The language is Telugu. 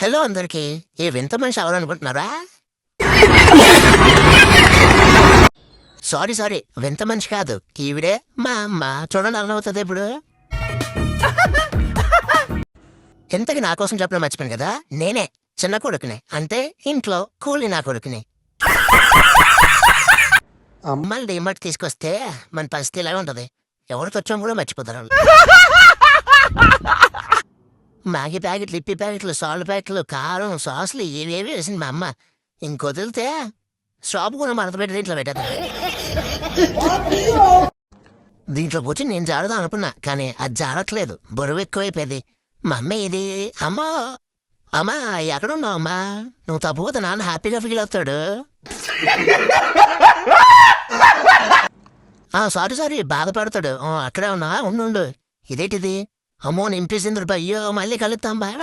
హలో అందరికి. ఏ వింత మనిషి అవ్వాలనుకుంటున్నారా? సారీ వింత మనిషి కాదు, ఈవిడే మా అమ్మ. చూడండి అర్థమవుతుంది ఇప్పుడు. ఇంతకి నా కోసం చెప్పడం మర్చిపోయాను కదా, నేనే చిన్న కొడుకుని, అంటే ఇంట్లో కూలి నా కొడుకుని. అమ్మలు డిమార్ట్ తీసుకొస్తే మన పరిస్థితి ఇలాగే ఉంటది. ఎవరికి వచ్చాం కూడా మర్చిపోతారు. మ్యాగీ ప్యాకెట్లు, ఇప్పి ప్యాకెట్లు, సాల్ట్ ప్యాకెట్లు, కారం, సాసులు ఏవేవి వేసింది మా అమ్మ. ఇంకొదిలితే షాపు కూడా మడత పెట్టి దీంట్లో పెట్టేది. దీంట్లో కూర్చి నేను జారుదాం అనుకున్నా, కానీ అది జారట్లేదు, బరువు ఎక్కువైపోయింది. మా అమ్మ ఇది అమ్మా అమ్మా ఎక్కడున్నావు అమ్మా? నువ్వు తప్పుపోతే నాన్న హ్యాపీగా ఫీల్ అవుతాడు. సారీ బాధపడతాడు. అక్కడే ఉన్నా ఉండు. ఇదేంటిది? అమ్మో నింపేసింది. అయ్యో మళ్ళీ కలుద్దాం బాయ్.